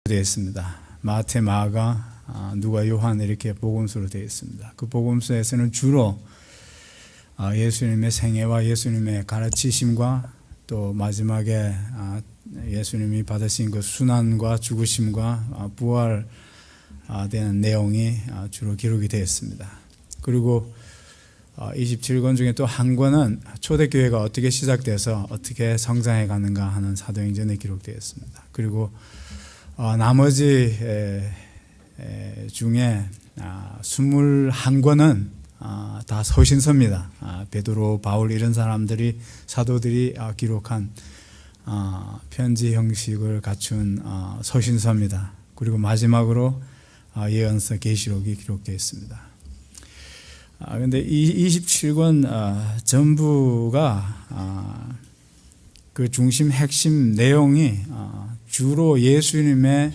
되어 있습니다. 마태, 마가, 누가, 요한 이렇게 복음서로 되어 있습니다. 그 복음서에서는 주로 예수님의 생애와 예수님의 가르치심과 또 마지막에 예수님이 받으신 그 순환과 죽으심과 부활되는 내용이 주로 기록이 되어 있습니다. 그리고 27권 중에 또 한 권은 초대교회가 어떻게 시작돼서 어떻게 성장해 가는가 하는 사도행전에 기록되어 있습니다. 그리고 나머지 중에 21권은 다 서신서입니다. 베드로, 바울 이런 사람들이 사도들이 기록한 편지 형식을 갖춘 서신서입니다. 그리고 마지막으로 예언서 계시록이 기록되어 있습니다. 그런데 이 27권 전부가 그 중심 핵심 내용이 주로 예수님의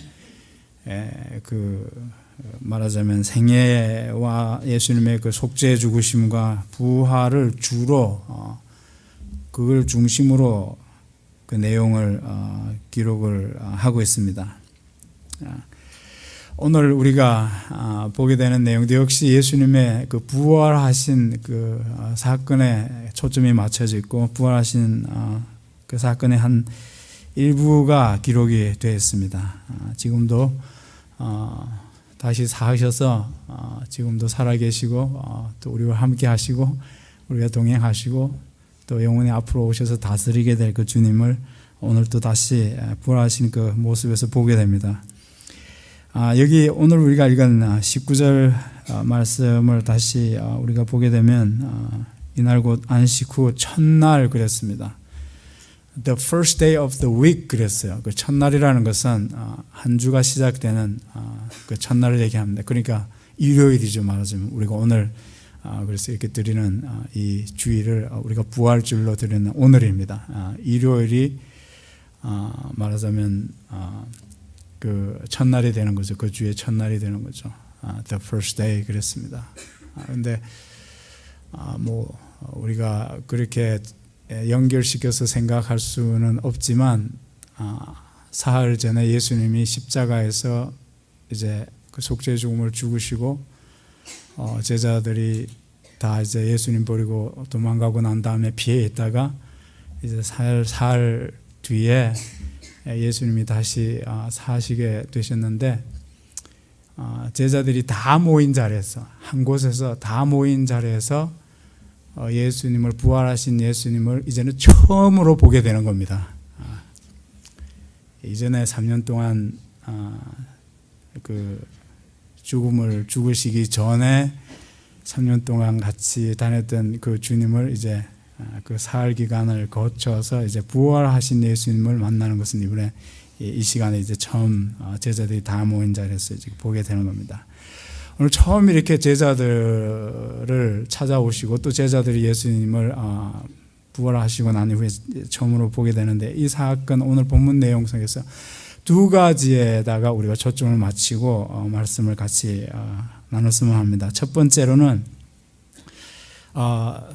그 말하자면 생애와 예수님의 그 속죄 죽으심과 부활을 주로 그걸 중심으로 그 내용을 기록을 하고 있습니다. 오늘 우리가 보게 되는 내용도 역시 예수님의 그 부활하신 그 사건에 초점이 맞춰져 있고 부활하신 그 사건의 한 일부가 기록이 되어 있습니다. 지금도 다시 사셔서 지금도 살아계시고 또 우리와 함께 하시고 우리가 동행하시고 또 영원히 앞으로 오셔서 다스리게 될 그 주님을 오늘 또 다시 부활하신 그 모습에서 보게 됩니다. 여기 오늘 우리가 읽은 19절 말씀을 다시 우리가 보게 되면 이날 곧 안식 후 첫날 그랬습니다. The first day of the week 그랬어요. 그 첫날이라는 것은 한 주가 시작되는 그 첫날을 얘기합니다. 그러니까 일요일이죠, 말하자면. 우리가 오늘 그래서 이렇게 드리는 이 주일을 우리가 부활주일로 드리는 오늘입니다. 일요일이 말하자면 그 첫날이 되는 거죠. 그 주의 첫날이 되는 거죠. The first day 그랬습니다. 그런데 뭐 우리가 그렇게 연결시켜서 생각할 수는 없지만 사흘 전에 예수님이 십자가에서 이제 그 속죄 죽음을 죽으시고 제자들이 다 이제 예수님 버리고 도망가고 난 다음에 피해 있다가 이제 사흘 뒤에 예수님이 다시 사시게 되셨는데 제자들이 다 모인 자리에서 한 곳에서 다 모인 자리에서 예수님을 부활하신 예수님을 이제는 처음으로 보게 되는 겁니다. 이전에 3년 동안 그 죽으시기 전에 3년 동안 같이 다녔던 그 주님을 이제 그 사흘 기간을 거쳐서 이제 부활하신 예수님을 만나는 것은 이번에 이 시간에 이제 처음 제자들이 다 모인 자리에서 이제 보게 되는 겁니다. 오늘 처음 이렇게 제자들을 찾아오시고 또 제자들이 예수님을 부활하시고 난 이후에 처음으로 보게 되는데 이 사건 오늘 본문 내용 속에서 두 가지에다가 우리가 초점을 맞추고 말씀을 같이 나눴으면 합니다. 첫 번째로는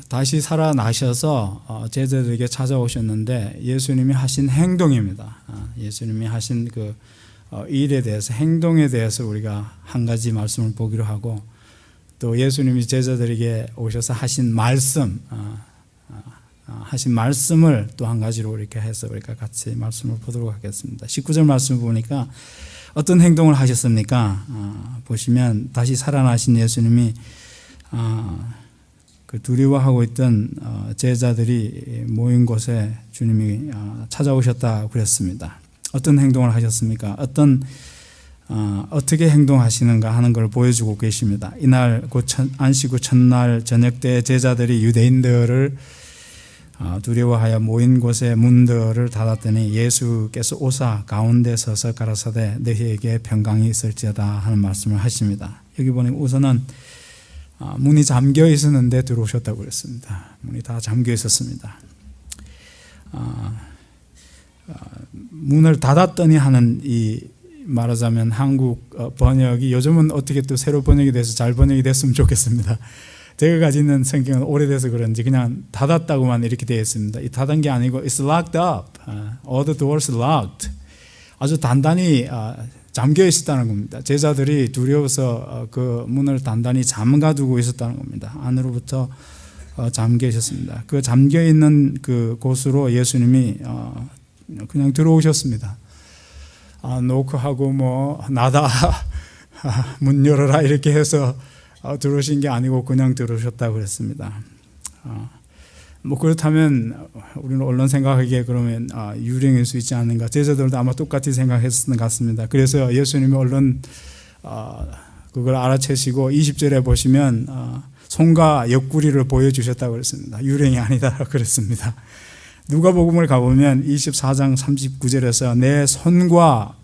다시 살아나셔서 제자들에게 찾아오셨는데 예수님이 하신 행동입니다. 예수님이 하신 그 일에 대해서 행동에 대해서 우리가 한 가지 말씀을 보기로 하고 또 예수님이 제자들에게 오셔서 하신 말씀 하신 말씀을 또 한 가지로 이렇게 해서 우리가 같이 말씀을 보도록 하겠습니다. 19절 말씀을 보니까 어떤 행동을 하셨습니까? 보시면 다시 살아나신 예수님이 그 두려워하고 있던 제자들이 모인 곳에 주님이 찾아오셨다 그랬습니다. 어떤 행동을 하셨습니까? 어떻게 행동하시는가 하는 걸 보여주고 계십니다. 이날 곧 안식 후 첫날 저녁 때 제자들이 유대인들을 두려워하여 모인 곳의 문들을 닫았더니 예수께서 오사 가운데 서서 가라사대 너희에게 평강이 있을지어다 하는 말씀을 하십니다. 여기 보니 우선은 문이 잠겨 있었는데 들어오셨다고 그랬습니다. 문이 다 잠겨 있었습니다. 문을 닫았더니 하는 이 말하자면 한국 번역이 요즘은 어떻게 또 새로 번역이 돼서 잘 번역이 됐으면 좋겠습니다. 제가 가지고 있는 성경은 오래돼서 그런지 그냥 닫았다고만 이렇게 되어 있습니다. 이 닫은 게 아니고 It's locked up. All the doors locked. 아주 단단히 잠겨 있었다는 겁니다. 제자들이 두려워서 그 문을 단단히 잠가두고 있었다는 겁니다. 안으로부터 잠겨 있었습니다. 그 잠겨 있는 그 곳으로 예수님이 그냥 들어오셨습니다. 노크하고 뭐 나다 문 열어라 이렇게 해서 들어오신 게 아니고 그냥 들어오셨다고 그랬습니다. 뭐 그렇다면 우리는 언론 생각하기에 그러면 유령일 수 있지 않는가? 제자들도 아마 똑같이 생각했을 것 같습니다. 그래서 예수님이 얼른 그걸 알아채시고 20절에 보시면 손과 옆구리를 보여주셨다고 그랬습니다. 유령이 아니다 그랬습니다. 누가복음을 가보면 24장 39절에서 내 손과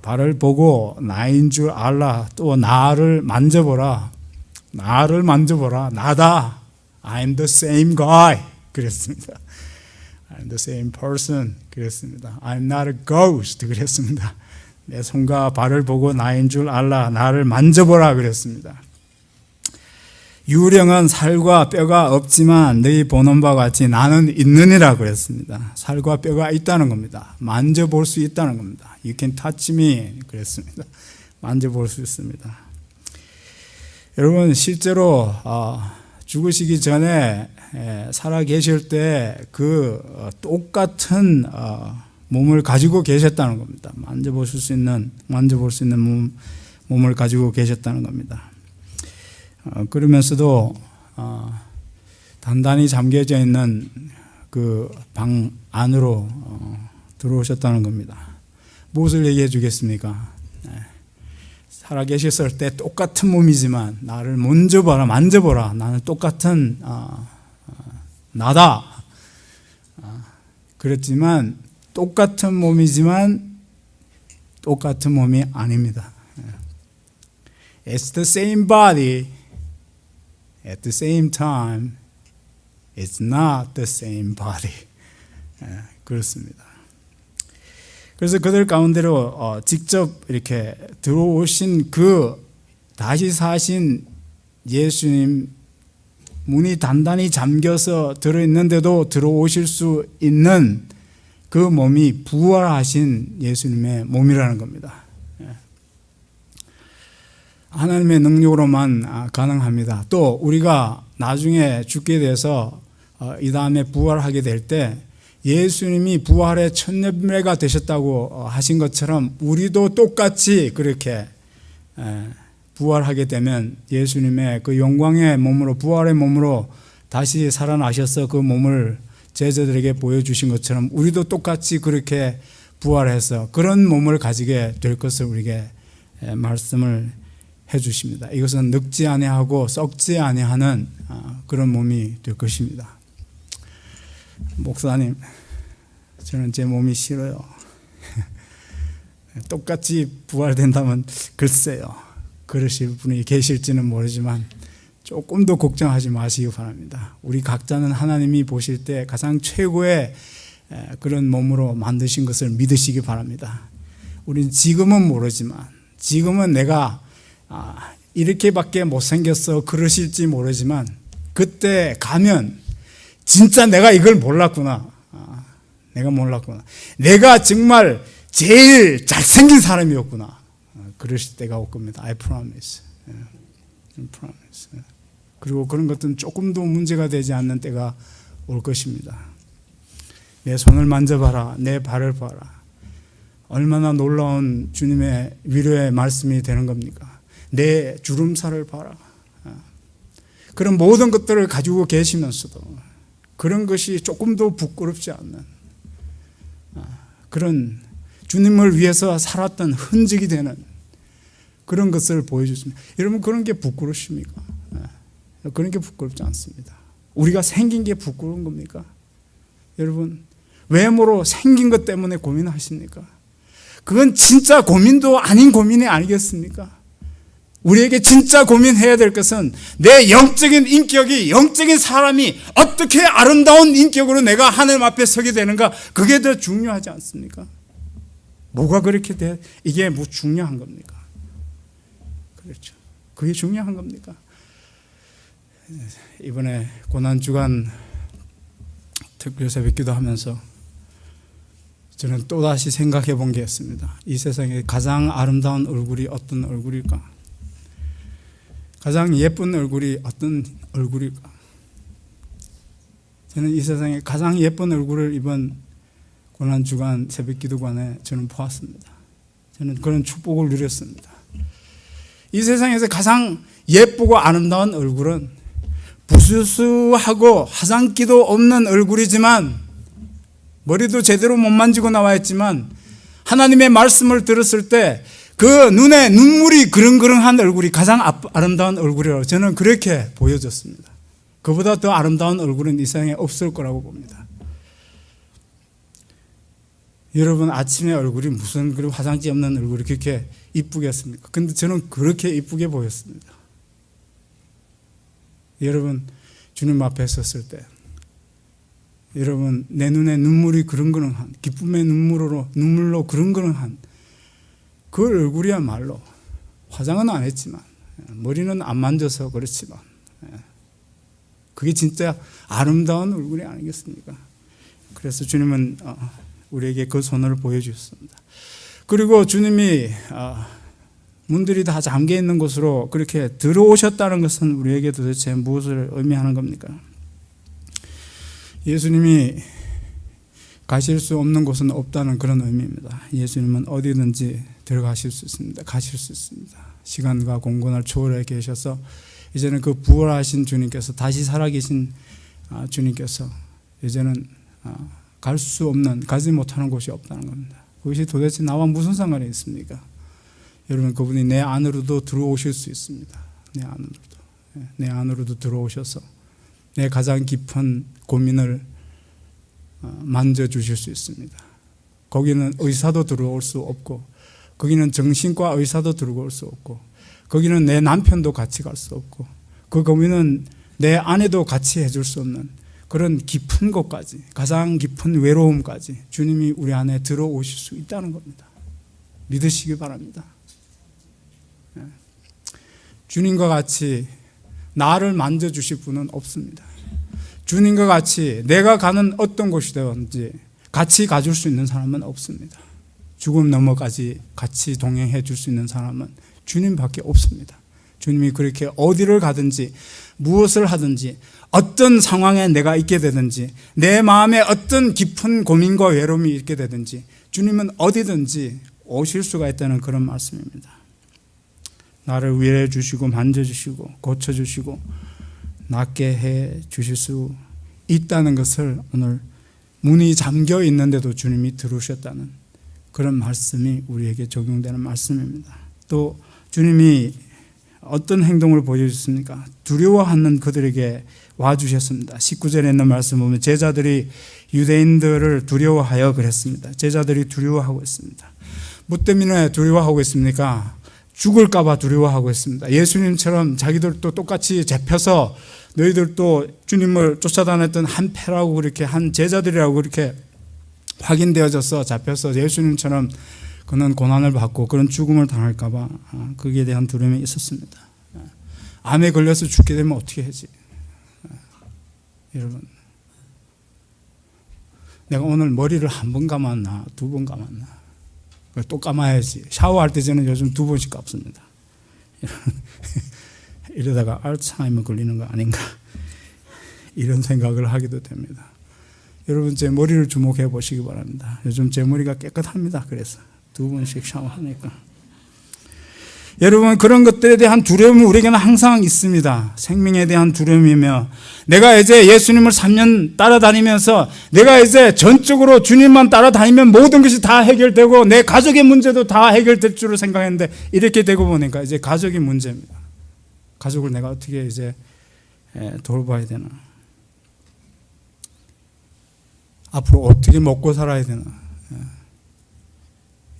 발을 보고 나인 줄 알라. 또 나를 만져보라. 나를 만져보라. 나다. I'm the same guy. 그랬습니다. I'm the same person. 그랬습니다. I'm not a ghost. 그랬습니다. 내 손과 발을 보고 나인 줄 알라. 나를 만져보라. 그랬습니다. 유령은 살과 뼈가 없지만 너희 보는 바와 같이 나는 있느니라 그랬습니다. 살과 뼈가 있다는 겁니다. 만져볼 수 있다는 겁니다. You can touch me. 그랬습니다. 만져볼 수 있습니다. 여러분 실제로 죽으시기 전에 살아 계실 때 그 똑같은 몸을 가지고 계셨다는 겁니다. 만져볼 수 있는 몸을 가지고 계셨다는 겁니다. 그러면서도 단단히 잠겨져 있는 그 방 안으로 들어오셨다는 겁니다. 무엇을 얘기해 주겠습니까? 살아 계셨을 때 똑같은 몸이지만 나를 만져보라. 나는 똑같은 나다. 그랬지만 똑같은 몸이지만 똑같은 몸이 아닙니다. It's the same body. At the same time, it's not the same body. 그렇습니다. 그래서 그들 가운데로 직접 이렇게 들어오신 그 다시 사신 예수님 문이 단단히 잠겨서 들어있는데도 들어오실 수 있는 그 몸이 부활하신 예수님의 몸이라는 겁니다. 하나님의 능력으로만 가능합니다. 또 우리가 나중에 죽게 돼서 이 다음에 부활하게 될 때 예수님이 부활의 첫 열매가 되셨다고 하신 것처럼 우리도 똑같이 그렇게 부활하게 되면 예수님의 그 영광의 몸으로 부활의 몸으로 다시 살아나셔서 그 몸을 제자들에게 보여주신 것처럼 우리도 똑같이 그렇게 부활해서 그런 몸을 가지게 될 것을 우리에게 말씀을 해 주십니다. 이것은 늙지 아니하고 썩지 아니하는 그런 몸이 될 것입니다. 목사님, 저는 제 몸이 싫어요. 똑같이 부활된다면 글쎄요. 그러실 분이 계실지는 모르지만 조금 더 걱정하지 마시기 바랍니다. 우리 각자는 하나님이 보실 때 가장 최고의 그런 몸으로 만드신 것을 믿으시기 바랍니다. 우리는 지금은 모르지만 지금은 내가 이렇게밖에 못생겼어 그러실지 모르지만 그때 가면 진짜 내가 이걸 몰랐구나. 내가 정말 제일 잘생긴 사람이었구나. 그러실 때가 올 겁니다. I promise. I promise. 그리고 그런 것들은 조금도 문제가 되지 않는 때가 올 것입니다. 내 손을 만져봐라. 내 발을 봐라. 얼마나 놀라운 주님의 위로의 말씀이 되는 겁니까? 내 주름살을 봐라. 그런 모든 것들을 가지고 계시면서도 그런 것이 조금도 부끄럽지 않는 그런 주님을 위해서 살았던 흔적이 되는 그런 것을 보여주십니다. 여러분 그런 게 부끄럽습니까? 그런 게 부끄럽지 않습니다. 우리가 생긴 게 부끄러운 겁니까? 여러분 외모로 생긴 것 때문에 고민하십니까? 그건 진짜 고민도 아닌 고민이 아니겠습니까? 우리에게 진짜 고민해야 될 것은 내 영적인 인격이, 영적인 사람이 어떻게 아름다운 인격으로 내가 하나님 앞에 서게 되는가, 그게 더 중요하지 않습니까? 뭐가 그렇게 이게 뭐 중요한 겁니까? 그렇죠. 그게 중요한 겁니까? 이번에 고난주간 특별 새벽기도 하면서 저는 또다시 생각해 본 게 있습니다. 이 세상에 가장 아름다운 얼굴이 어떤 얼굴일까? 가장 예쁜 얼굴이 어떤 얼굴일까? 저는 이 세상에 가장 예쁜 얼굴을 이번 고난주간 새벽기도관에 저는 보았습니다. 저는 그런 축복을 누렸습니다. 이 세상에서 가장 예쁘고 아름다운 얼굴은 부수수하고 화장기도 없는 얼굴이지만, 머리도 제대로 못 만지고 나와 있지만 하나님의 말씀을 들었을 때 그 눈에 눈물이 그릉그릉한 얼굴이 가장 아름다운 얼굴이라고 저는 그렇게 보여졌습니다. 그보다 더 아름다운 얼굴은 이 세상에 없을 거라고 봅니다. 여러분, 아침에 얼굴이 무슨 그런 화장지 없는 얼굴이 그렇게 이쁘겠습니까? 근데 저는 그렇게 이쁘게 보였습니다. 여러분, 주님 앞에 섰을 때 여러분, 내 눈에 눈물이 그릉그릉한, 기쁨의 눈물로 그릉그릉한 그 얼굴이야말로, 화장은 안 했지만, 머리는 안 만져서 그렇지만, 그게 진짜 아름다운 얼굴이 아니겠습니까? 그래서 주님은 우리에게 그 손을 보여주셨습니다. 그리고 주님이 문들이 다 잠겨 있는 곳으로 그렇게 들어오셨다는 것은 우리에게 도대체 무엇을 의미하는 겁니까? 예수님이 가실 수 없는 곳은 없다는 그런 의미입니다. 예수님은 어디든지 들어가실 수 있습니다. 가실 수 있습니다. 시간과 공간을 초월해 계셔서 이제는 그 부활하신 주님께서, 다시 살아계신 주님께서 이제는 갈 수 없는, 가지 못하는 곳이 없다는 겁니다. 그것이 도대체 나와 무슨 상관이 있습니까? 여러분, 그분이 내 안으로도 들어오실 수 있습니다. 내 안으로도 들어오셔서 내 가장 깊은 고민을 만져주실 수 있습니다. 거기는 의사도 들어올 수 없고, 거기는 정신과 의사도 들어올 수 없고, 거기는 내 남편도 같이 갈 수 없고, 그 고민은 내 아내도 같이 해줄 수 없는 그런 깊은 곳까지, 가장 깊은 외로움까지 주님이 우리 안에 들어오실 수 있다는 겁니다. 믿으시기 바랍니다. 주님과 같이 나를 만져주실 분은 없습니다. 주님과 같이 내가 가는 어떤 곳이든지 같이 가줄 수 있는 사람은 없습니다. 죽음 너머까지 같이 동행해 줄 수 있는 사람은 주님밖에 없습니다. 주님이 그렇게 어디를 가든지 무엇을 하든지 어떤 상황에 내가 있게 되든지 내 마음에 어떤 깊은 고민과 외로움이 있게 되든지 주님은 어디든지 오실 수가 있다는 그런 말씀입니다. 나를 위해 주시고 만져주시고 고쳐주시고 낫게 해 주실 수 있다는 것을 오늘 문이 잠겨 있는데도 주님이 들으셨다는 그런 말씀이 우리에게 적용되는 말씀입니다. 또 주님이 어떤 행동을 보여주셨습니까? 두려워하는 그들에게 와주셨습니다. 19절에 있는 말씀 보면 제자들이 유대인들을 두려워하여 그랬습니다. 제자들이 두려워하고 있습니다. 뭐 때문에 두려워하고 있습니까? 죽을까 봐 두려워하고 있습니다. 예수님처럼 자기들도 똑같이 잡혀서 너희들도 주님을 쫓아다녔던 한 패라고 그렇게 한 제자들이라고 그렇게 확인되어져서 잡혀서 예수님처럼 그는 고난을 받고 그런 죽음을 당할까 봐 거기에 대한 두려움이 있었습니다. 암에 걸려서 죽게 되면 어떻게 하지? 여러분, 내가 오늘 머리를 한 번 감았나 두 번 감았나? 또 감아야지. 샤워할 때 저는 요즘 2번씩 감습니다. 이러다가 알츠하이머 걸리는 거 아닌가? 이런 생각을 하기도 됩니다. 여러분, 제 머리를 주목해 보시기 바랍니다. 요즘 제 머리가 깨끗합니다. 그래서 2번씩 샤워하니까. 여러분, 그런 것들에 대한 두려움이 우리에게는 항상 있습니다. 생명에 대한 두려움이며, 내가 이제 예수님을 3년 따라다니면서 내가 이제 전적으로 주님만 따라다니면 모든 것이 다 해결되고 내 가족의 문제도 다 해결될 줄을 생각했는데 이렇게 되고 보니까 이제 가족이 문제입니다. 가족을 내가 어떻게 이제 돌봐야 되나? 앞으로 어떻게 먹고 살아야 되나?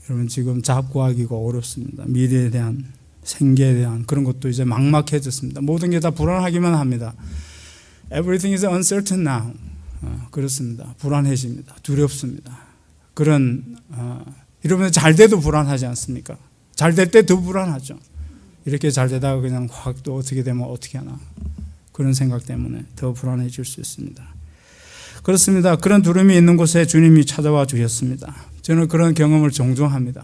여러분, 지금 잡구하기가 어렵습니다. 미래에 대한, 생계에 대한 그런 것도 이제 막막해졌습니다. 모든 게 다 불안하기만 합니다. Everything is uncertain now. 그렇습니다. 불안해집니다. 두렵습니다. 그런 여러분, 잘 돼도 불안하지 않습니까? 잘 될 때 더 불안하죠. 이렇게 잘 되다가 그냥 확 또 어떻게 되면 어떻게 하나, 그런 생각 때문에 더 불안해질 수 있습니다. 그렇습니다. 그런 두려움이 있는 곳에 주님이 찾아와 주셨습니다. 저는 그런 경험을 종종 합니다.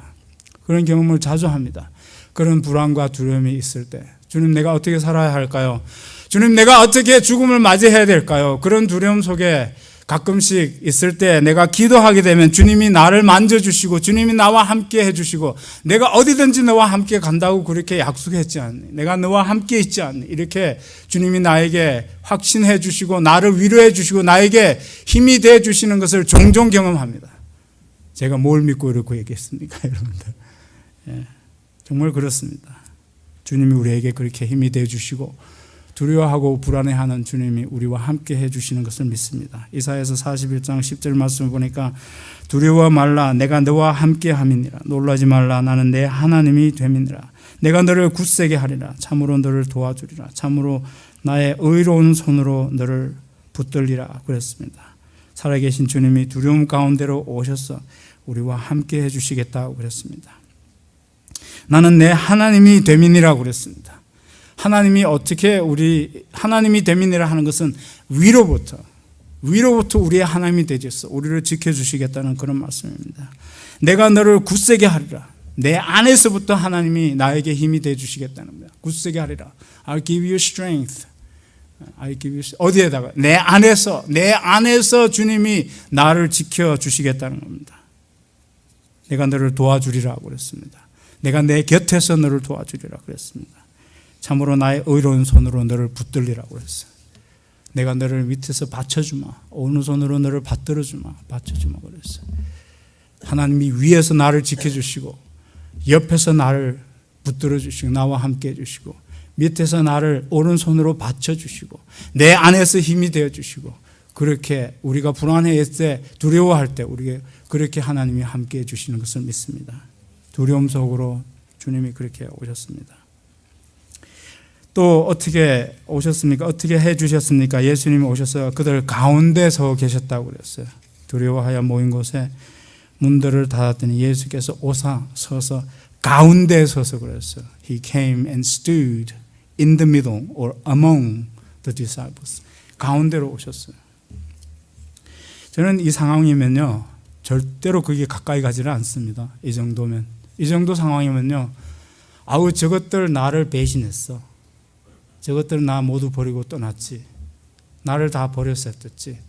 그런 경험을 자주 합니다. 그런 불안과 두려움이 있을 때 주님, 내가 어떻게 살아야 할까요? 주님, 내가 어떻게 죽음을 맞이해야 될까요? 그런 두려움 속에 가끔씩 있을 때 내가 기도하게 되면 주님이 나를 만져주시고 주님이 나와 함께 해주시고 내가 어디든지 너와 함께 간다고 그렇게 약속했지 않니? 내가 너와 함께 있지 않니? 이렇게 주님이 나에게 확신해 주시고 나를 위로해 주시고 나에게 힘이 돼 주시는 것을 종종 경험합니다. 제가 뭘 믿고 이렇게 얘기했습니까, 여러분들? 예, 정말 그렇습니다. 주님이 우리에게 그렇게 힘이 돼 주시고 두려워하고 불안해하는 주님이 우리와 함께 해주시는 것을 믿습니다. 이사야서 41장 10절 말씀을 보니까 두려워 말라 내가 너와 함께 함이니라. 놀라지 말라 나는 내 하나님이 됨이니라. 내가 너를 굳세게 하리라. 참으로 너를 도와주리라. 참으로 나의 의로운 손으로 너를 붙들리라 그랬습니다. 살아계신 주님이 두려움 가운데로 오셔서 우리와 함께 해주시겠다고 그랬습니다. 나는 내 하나님이 됨이니라 그랬습니다. 하나님이 어떻게 하나님이 됨이니라 하는 것은 위로부터 우리의 하나님이 되셔서 우리를 지켜주시겠다는 그런 말씀입니다. 내가 너를 굳세게 하리라. 내 안에서부터 하나님이 나에게 힘이 되주시겠다는 겁니다. 굳세게 하리라. I'll give you strength. 어디에다가? 내 안에서 주님이 나를 지켜주시겠다는 겁니다. 내가 너를 도와주리라고 그랬습니다. 내가 내 곁에서 너를 도와주리라 그랬습니다. 참으로 나의 의로운 손으로 너를 붙들리라고 했어요. 내가 너를 밑에서 받쳐주마. 오른손으로 너를 받들어주마. 받쳐주마 그랬어요. 하나님이 위에서 나를 지켜주시고 옆에서 나를 붙들어주시고 나와 함께 해주시고 밑에서 나를 오른손으로 받쳐주시고 내 안에서 힘이 되어주시고 그렇게 우리가 불안해할 때 두려워할 때 우리가 그렇게 하나님이 함께 해주시는 것을 믿습니다. 두려움 속으로 주님이 그렇게 오셨습니다. 또 어떻게 오셨습니까? 어떻게 해주셨습니까? 예수님이 오셔서 그들 가운데 서 계셨다고 그랬어요. 두려워하여 모인 곳에 문들을 닫았더니 예수께서 서서 가운데 서서 그랬어요. He came and stood in the middle or among the disciples. 가운데로 오셨어요. 저는 이 상황이면요 절대로 그게 가까이 가지를 않습니다. 이 정도 상황이면요 아우 저것들 나를 배신했어. 저것들은 나 모두 버리고 떠났지. 나를 다 버렸었지.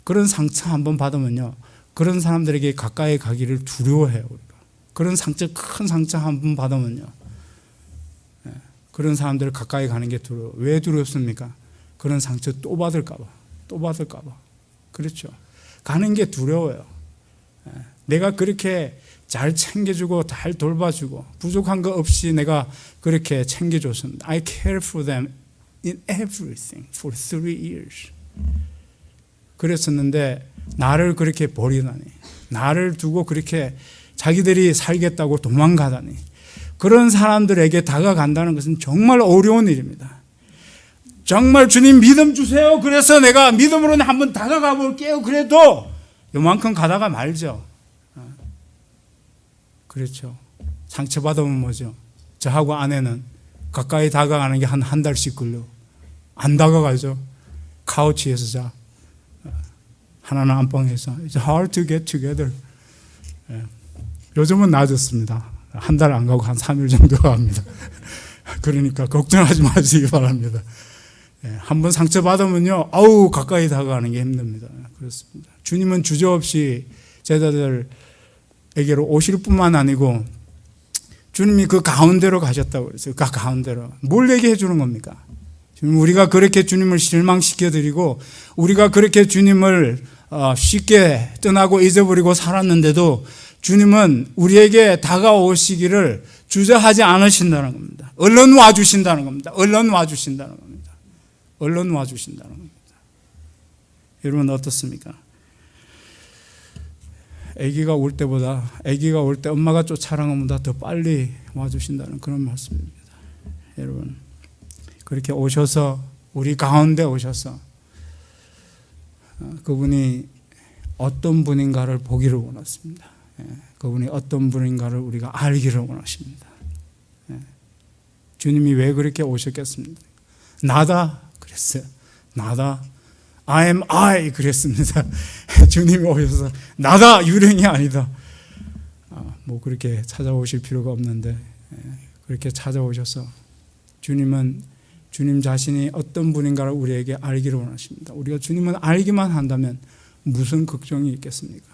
그런 상처 한번 받으면요. 그런 사람들에게 가까이 가기를 두려워해요. 우리가. 그런 큰 상처 한번 받으면요. 그런 사람들 가까이 가는 게 두려워. 왜 두렵습니까? 그런 상처 또 받을까 봐. 그렇죠. 가는 게 두려워요. 내가 그렇게 잘 챙겨주고 잘 돌봐주고 부족한 거 없이 내가 그렇게 챙겨줬습니다. I cared for them in everything for 3 years. 그랬었는데 나를 그렇게 버리다니, 나를 두고 그렇게 자기들이 살겠다고 도망가다니, 그런 사람들에게 다가간다는 것은 정말 어려운 일입니다. 정말 주님 믿음 주세요. 그래서 내가 믿음으로는 한번 다가가 볼게요. 그래도 요만큼 가다가 말죠. 그렇죠. 상처받으면 뭐죠? 저하고 아내는 가까이 다가가는 게 한 달씩 걸려. 안 다가가죠. 카우치에서 자. 하나는 안방에서. It's hard to get together. 요즘은 나아졌습니다. 한 달 안 가고 한 3일 정도 갑니다. 그러니까 걱정하지 마시기 바랍니다. 한번 상처받으면요. 아우 가까이 다가가는 게 힘듭니다. 그렇습니다. 주님은 주저없이 제자들 에게로 오실 뿐만 아니고 주님이 그 가운데로 가셨다고 그랬어요. 그 가운데로. 뭘 얘기해 주는 겁니까? 지금 우리가 그렇게 주님을 실망시켜드리고 우리가 그렇게 주님을 쉽게 떠나고 잊어버리고 살았는데도 주님은 우리에게 다가오시기를 주저하지 않으신다는 겁니다. 얼른 와주신다는 겁니다. 얼른 와주신다는 겁니다. 얼른 와주신다는 겁니다. 여러분 어떻습니까? 아기가 올 때 엄마가 쫓아가는 것보다 더 빨리 와주신다는 그런 말씀입니다. 여러분 그렇게 오셔서 우리 가운데 오셔서 그분이 어떤 분인가를 보기를 원하십니다. 그분이 어떤 분인가를 우리가 알기를 원하십니다. 주님이 왜 그렇게 오셨겠습니까? 나다 그랬어요. 나다. I am I 그랬습니다. 주님이 오셔서 나다 유령이 아니다. 뭐 그렇게 찾아오실 필요가 없는데 그렇게 찾아오셔서 주님은 주님 자신이 어떤 분인가를 우리에게 알기를 원하십니다. 우리가 주님을 알기만 한다면 무슨 걱정이 있겠습니까?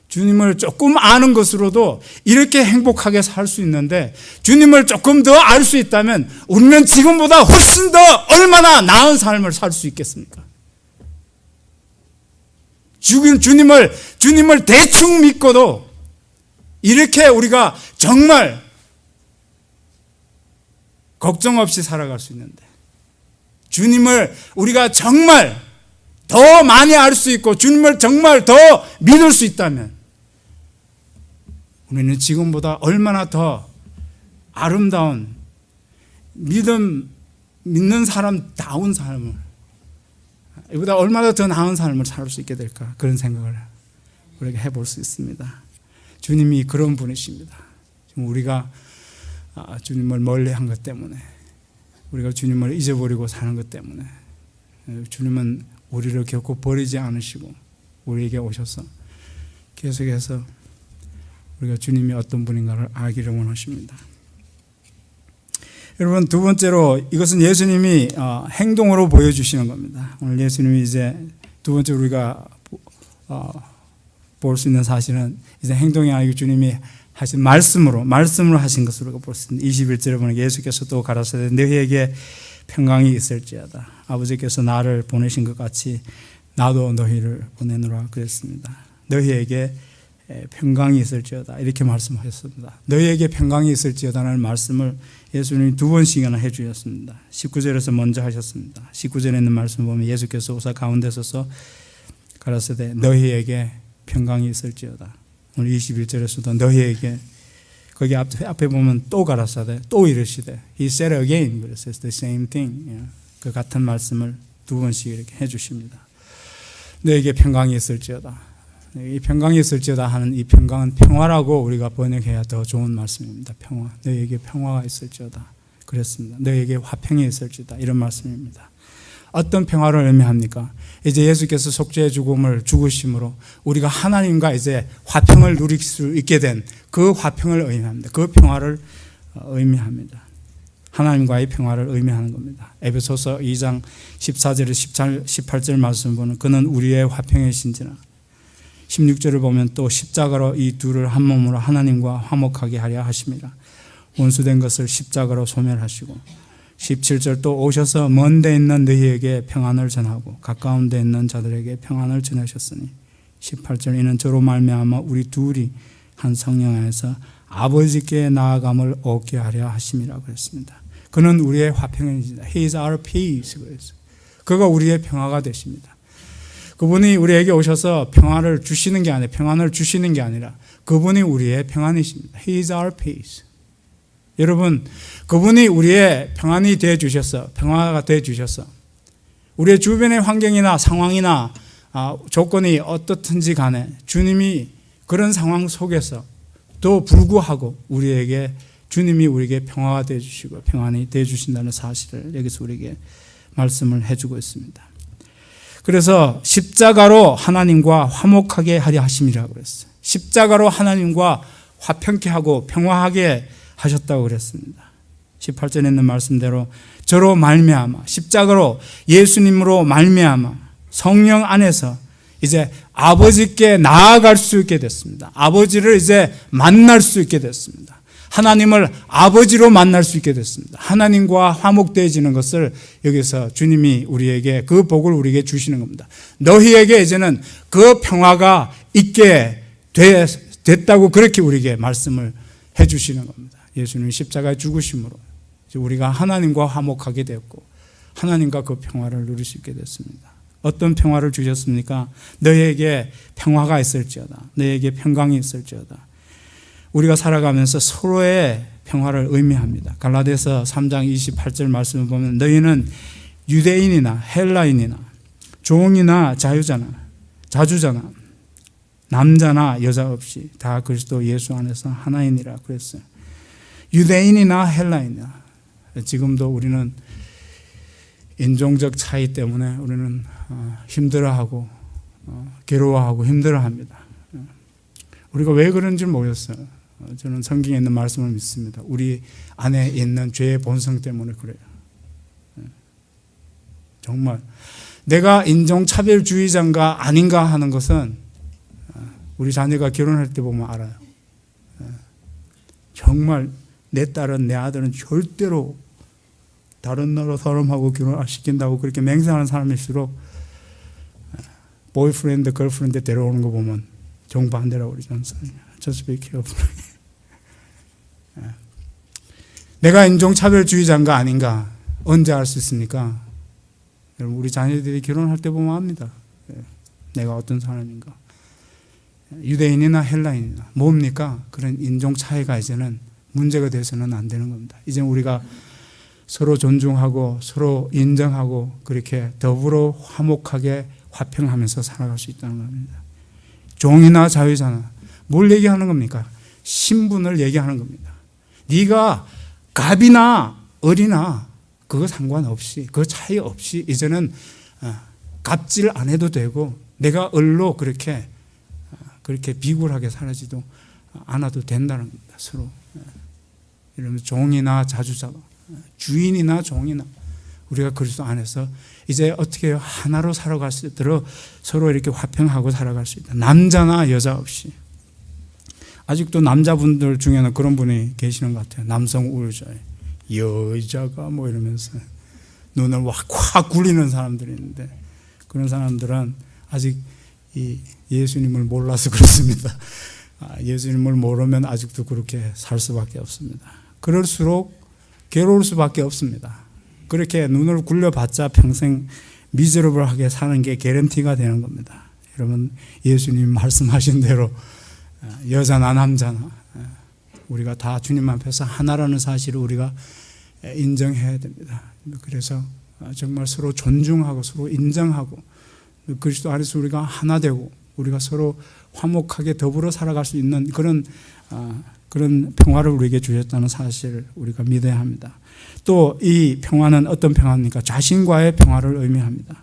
주님을 조금 아는 것으로도 이렇게 행복하게 살 수 있는데 주님을 조금 더 알 수 있다면 우리는 지금보다 훨씬 더 얼마나 나은 삶을 살 수 있겠습니까? 주님을 대충 믿고도 이렇게 우리가 정말 걱정 없이 살아갈 수 있는데 주님을 우리가 정말 더 많이 알 수 있고 주님을 정말 더 믿을 수 있다면 우리는 지금보다 얼마나 더 아름다운 믿는 사람다운 삶을 이보다 얼마나 더 나은 삶을 살 수 있게 될까 그런 생각을 우리가 해볼 수 있습니다. 주님이 그런 분이십니다. 우리가 주님을 멀리한 것 때문에 우리가 주님을 잊어버리고 사는 것 때문에 주님은 우리를 결코 버리지 않으시고 우리에게 오셔서 계속해서 우리가 주님이 어떤 분인가를 알기를 원하십니다. 여러분 두 번째로 이것은 예수님이 행동으로 보여주시는 겁니다. 오늘 예수님이 이제 두 번째로 우리가 볼 수 있는 사실은 이제 행동이 아니고 주님이 하신 말씀으로 하신 것으로 볼 수 있습니다. 21절에 보면 예수께서 또 가라사대 너희에게 평강이 있을지어다. 아버지께서 나를 보내신 것 같이 나도 너희를 보내노라 그랬습니다. 너희에게 평강이 있을지어다 이렇게 말씀하셨습니다. 너희에게 평강이 있을지어다라는 말씀을 예수님이 두 번씩이나 해주셨습니다. 19절에서 먼저 하셨습니다. 19절에 있는 말씀을 보면 예수께서 오사 가운데 서서 가라사대 너희에게 평강이 있을지어다. 오늘 21절에서도 너희에게 거기 앞에 보면 또 가라사대 또 이르시되 He said again 그래서 it's the same thing 그 같은 말씀을 두 번씩 이렇게 해주십니다. 너희에게 평강이 있을지어다. 이 평강이 있을지어다 하는 이 평강은 평화라고 우리가 번역해야 더 좋은 말씀입니다. 평화. 너희에게 평화가 있을지어다. 그랬습니다. 너희에게 화평이 있을지어다. 이런 말씀입니다. 어떤 평화를 의미합니까? 이제 예수께서 속죄의 죽음을 죽으심으로 우리가 하나님과 이제 화평을 누릴 수 있게 된 그 화평을 의미합니다. 그 평화를 의미합니다. 하나님과의 평화를 의미하는 겁니다. 에베소서 2장 14절에 18절 말씀 보면 그는 우리의 화평의 신지나 16절을 보면 또 십자가로 이 둘을 한 몸으로 하나님과 화목하게 하려 하심이라. 원수된 것을 십자가로 소멸하시고 17절 또 오셔서 먼 데 있는 너희에게 평안을 전하고 가까운 데 있는 자들에게 평안을 전하셨으니 18절 이는 저로 말미암아 우리 둘이 한 성령 안에서 아버지께 나아감을 얻게 하려 하심이라 그랬습니다. 그는 우리의 화평이시다. He is our peace. 그가 우리의 평화가 되십니다. 그분이 우리에게 오셔서 평화를 주시는 게 아니라 평안을 주시는 게 아니라 그분이 우리의 평안이십니다. He is our peace. 여러분, 그분이 우리의 평안이 되어 주셔서 평화가 되어 주셔서 우리의 주변의 환경이나 상황이나 조건이 어떻든지 간에 주님이 그런 상황 속에서 또 불구하고 주님이 우리에게 평화가 되어 주시고 평안이 되어 주신다는 사실을 여기서 우리에게 말씀을 해주고 있습니다. 그래서 십자가로 하나님과 화목하게 하려 하심이라고 그랬어요. 십자가로 하나님과 화평케 하고 평화하게 하셨다고 그랬습니다. 18절에 있는 말씀대로 저로 말미암아 십자가로 예수님으로 말미암아 성령 안에서 이제 아버지께 나아갈 수 있게 됐습니다. 아버지를 이제 만날 수 있게 됐습니다. 하나님을 아버지로 만날 수 있게 됐습니다. 하나님과 화목되어지는 것을 여기서 주님이 우리에게 그 복을 우리에게 주시는 겁니다. 너희에게 이제는 그 평화가 있게 됐다고 그렇게 우리에게 말씀을 해 주시는 겁니다. 예수님이 십자가에 죽으심으로 우리가 하나님과 화목하게 되었고 하나님과 그 평화를 누릴 수 있게 됐습니다. 어떤 평화를 주셨습니까? 너희에게 평화가 있을지어다. 너희에게 평강이 있을지어다. 우리가 살아가면서 서로의 평화를 의미합니다. 갈라디아서 3장 28절 말씀을 보면 너희는 유대인이나 헬라인이나 종이나 자주자나 남자나 여자 없이 다 그리스도 예수 안에서 하나이니라 그랬어요. 유대인이나 헬라인이나 지금도 우리는 인종적 차이 때문에 우리는 힘들어하고 괴로워하고 힘들어합니다. 우리가 왜 그런지 모르겠어요. 저는 성경에 있는 말씀을 믿습니다. 우리 안에 있는 죄의 본성 때문에 그래요. 정말 내가 인종차별주의자인가 아닌가 하는 것은 우리 자녀가 결혼할 때 보면 알아요. 정말 내 딸은 내 아들은 절대로 다른 나라 사람하고 결혼을 시킨다고 그렇게 맹세하는 사람일수록 보이프렌드, 걸프렌드 데려오는 거 보면 정반대라고 그러지 않습니까? Just be careful. 내가 인종차별주의자인가 아닌가 언제 알 수 있습니까? 여러분, 우리 자녀들이 결혼할 때 보면 압니다. 내가 어떤 사람인가. 유대인이나 헬라인이나 뭡니까? 그런 인종 차이가 이제는 문제가 돼서는 안 되는 겁니다. 이제 우리가 서로 존중하고 서로 인정하고 그렇게 더불어 화목하게 화평하면서 살아갈 수 있다는 겁니다. 종이나 자유자나 뭘 얘기하는 겁니까? 신분을 얘기하는 겁니다. 네가 갑이나 을이나 그거 상관없이 그 차이 없이 이제는 갑질 안 해도 되고 내가 을로 그렇게 비굴하게 살지도 않아도 된다는 겁니다. 서로 이러면 종이나 자주자가 주인이나 종이나 우리가 그리스도 안에서 이제 어떻게 해요? 하나로 살아갈 수 있도록 서로 이렇게 화평하고 살아갈 수 있다. 남자나 여자 없이. 아직도 남자분들 중에는 그런 분이 계시는 것 같아요. 남성 우월자에 여자가 뭐 이러면서 눈을 확 굴리는 사람들이 있는데 그런 사람들은 아직 이 예수님을 몰라서 그렇습니다. 예수님을 모르면 아직도 그렇게 살 수밖에 없습니다. 그럴수록 괴로울 수밖에 없습니다. 그렇게 눈을 굴려봤자 평생 미저러블하게 사는 게 개런티가 되는 겁니다. 여러분, 예수님 말씀하신 대로 여자나 남자나 우리가 다 주님 앞에서 하나라는 사실을 우리가 인정해야 됩니다. 그래서 정말 서로 존중하고 서로 인정하고 그리스도 안에서 우리가 하나 되고 우리가 서로 화목하게 더불어 살아갈 수 있는 그런 평화를 우리에게 주셨다는 사실을 우리가 믿어야 합니다. 또 이 평화는 어떤 평화입니까? 자신과의 평화를 의미합니다.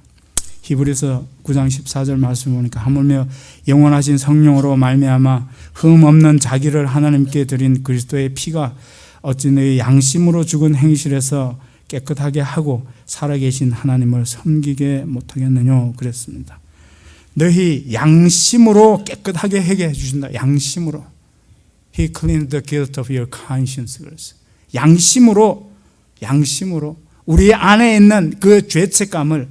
히브리서 9장 14절 말씀 보니까 하물며 영원하신 성령으로 말미암아 흠 없는 자기를 하나님께 드린 그리스도의 피가 어찌 너희 양심으로 죽은 행실에서 깨끗하게 하고 살아계신 하나님을 섬기게 못하겠느냐 그랬습니다. 너희 양심으로 깨끗하게 하게 해주신다. 양심으로. He cleaned the guilt of your conscience. 양심으로 우리 안에 있는 그 죄책감을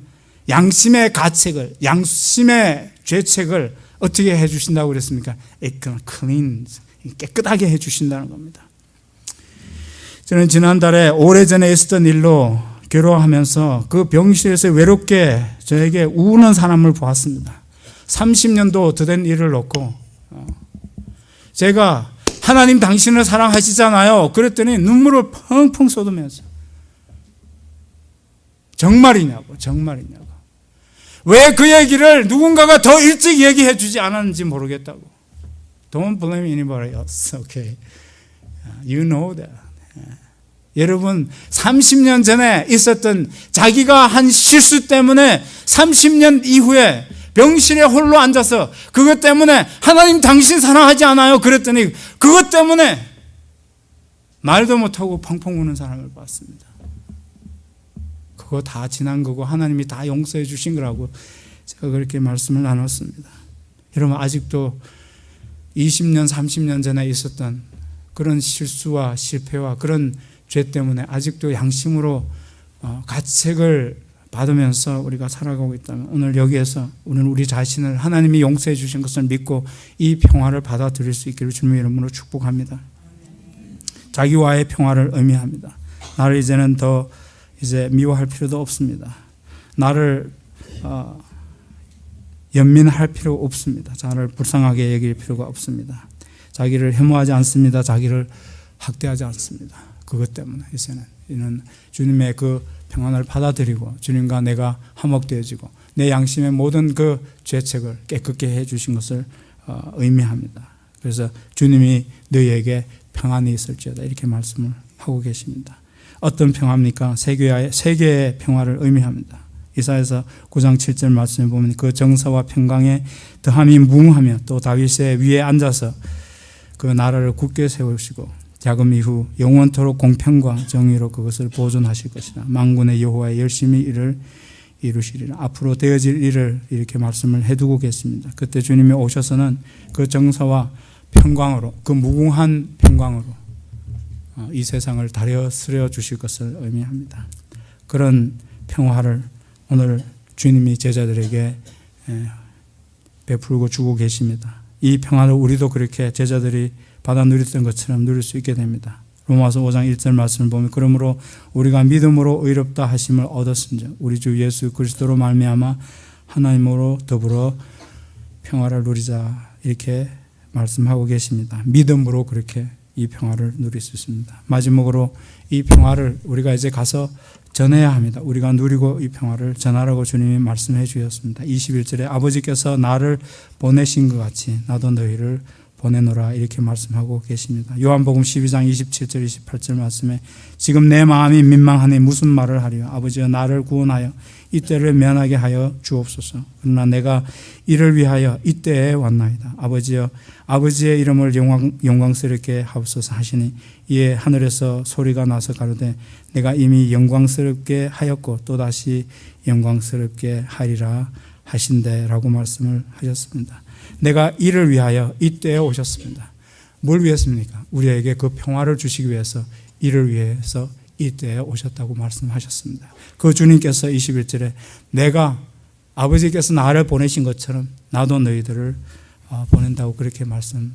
양심의 가책을 양심의 죄책을 어떻게 해주신다고 그랬습니까? It can cleanse. 깨끗하게 해주신다는 겁니다. 저는 지난달에 오래전에 있었던 일로 괴로워하면서 그 병실에서 외롭게 저에게 우는 사람을 보았습니다. 30년도 더 된 일을 놓고 제가 하나님 당신을 사랑하시잖아요. 그랬더니 눈물을 펑펑 쏟으면서 정말이냐고. 왜 그 얘기를 누군가가 더 일찍 얘기해 주지 않았는지 모르겠다고. Don't blame anybody else. Okay. You know that. 여러분 30년 전에 있었던 자기가 한 실수 때문에 30년 이후에 병실에 홀로 앉아서 그것 때문에 하나님 당신 사랑하지 않아요? 그랬더니 그것 때문에 말도 못하고 펑펑 우는 사람을 봤습니다. 그거 다 지난 거고 하나님이 다 용서해 주신 거라고 제가 그렇게 말씀을 나눴습니다. 여러분 아직도 20년 30년 전에 있었던 그런 실수와 실패와 그런 죄 때문에 아직도 양심으로 가책을 받으면서 우리가 살아가고 있다면 오늘 여기에서 우리는 우리 자신을 하나님이 용서해 주신 것을 믿고 이 평화를 받아들일 수 있기를 주님의 이름으로 축복합니다. 자기와의 평화를 의미합니다. 나를 이제는 더 미워할 필요도 없습니다. 나를 연민할 필요 없습니다. 나를 불쌍하게 여길 필요가 없습니다. 자기를 혐오하지 않습니다. 자기를 학대하지 않습니다. 그것 때문에 이제는 주님의 그 평안을 받아들이고 주님과 내가 화목되어지고 내 양심의 모든 그 죄책을 깨끗게 해주신 것을 의미합니다. 그래서 주님이 너희에게 평안이 있을지어다 이렇게 말씀을 하고 계십니다. 어떤 평화입니까? 세계의 평화를 의미합니다. 이사야서 9장 7절 말씀에 보면 그 정서와 평강에 더함이 무궁하며 또 다윗의 위에 앉아서 그 나라를 굳게 세우시고 자금 이후 영원토록 공평과 정의로 그것을 보존하실 것이다. 만군의 여호와의 열심히 일을 이루시리라. 앞으로 되어질 일을 이렇게 말씀을 해두고 계십니다. 그때 주님이 오셔서는 그 정서와 평강으로, 그 무궁한 평강으로 이 세상을 다스려 주실 것을 의미합니다. 그런 평화를 오늘 주님이 제자들에게 베풀고 주고 계십니다. 이 평화를 우리도 그렇게 제자들이 받아 누렸던 것처럼 누릴 수 있게 됩니다. 로마서 5장 1절 말씀을 보면 그러므로 우리가 믿음으로 의롭다 하심을 얻었은즉 우리 주 예수 그리스도로 말미암아 하나님으로 더불어 평화를 누리자 이렇게 말씀하고 계십니다. 믿음으로 그렇게 이 평화를 누릴 수 있습니다. 마지막으로 이 평화를 우리가 이제 가서 전해야 합니다. 우리가 누리고 이 평화를 전하라고 주님이 말씀해 주셨습니다. 21절에 아버지께서 나를 보내신 것 같이 나도 너희를 보내노라 이렇게 말씀하고 계십니다. 요한복음 12장 27절 28절 말씀에 지금 내 마음이 민망하니 무슨 말을 하리요 아버지여 나를 구원하여 이때를 면하게 하여 주옵소서. 그러나 내가 이를 위하여 이때에 왔나이다. 아버지여 아버지의 이름을 영광스럽게 하옵소서 하시니 이에 하늘에서 소리가 나서 가로되 내가 이미 영광스럽게 하였고 또다시 영광스럽게 하리라 하신대라고 말씀을 하셨습니다. 내가 이를 위하여 이때에 오셨습니다. 뭘 위해서입니까? 우리에게 그 평화를 주시기 위해서 이를 위해서 이때에 오셨다고 말씀하셨습니다. 그 주님께서 21절에 내가 아버지께서 나를 보내신 것처럼 나도 너희들을 보낸다고 그렇게 말씀해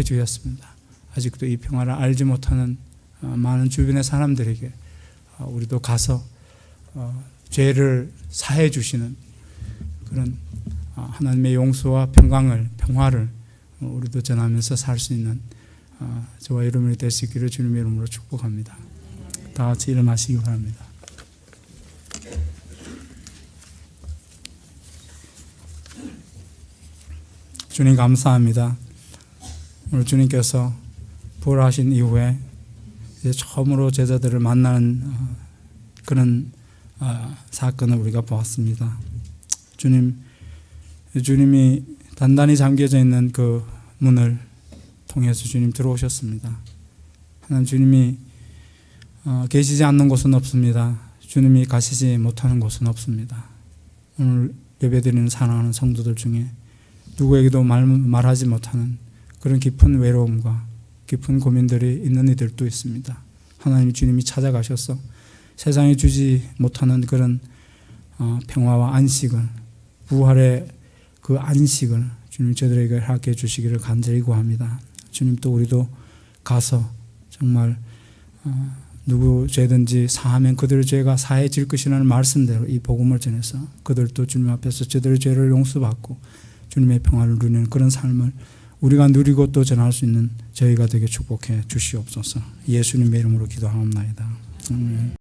주셨습니다. 아직도 이 평화를 알지 못하는 많은 주변의 사람들에게 우리도 가서 죄를 사해 주시는 그런 하나님의 용서와 평화를 우리도 전하면서 살 수 있는 저와 여러분이 될 수 있기를 주님의 이름으로 축복합니다. 다 같이 일어나시기 바랍니다. 주님 감사합니다. 오늘 주님께서 부활하신 이후에 이제 처음으로 제자들을 만나는 그런 사건을 우리가 보았습니다. 주님이 단단히 잠겨져 있는 그 문을 통해서 주님 들어오셨습니다. 하나님 주님이 계시지 않는 곳은 없습니다. 주님이 가시지 못하는 곳은 없습니다. 오늘 예배드리는 사랑하는 성도들 중에 누구에게도 말하지 못하는 그런 깊은 외로움과 깊은 고민들이 있는 이들도 있습니다. 하나님 주님이 찾아가셔서 세상에 주지 못하는 그런 평화와 안식을, 부활의 그 안식을 주님 저들에게 하게 해주시기를 간절히 구합니다. 주님 또 우리도 가서 정말 누구 죄든지 사하면 그들의 죄가 사해질 것이라는 말씀대로 이 복음을 전해서 그들도 주님 앞에서 저들의 죄를 용서받고 주님의 평화를 누리는 그런 삶을 우리가 누리고 또 전할 수 있는 저희가 되게 축복해 주시옵소서. 예수님의 이름으로 기도하옵나이다. 아멘.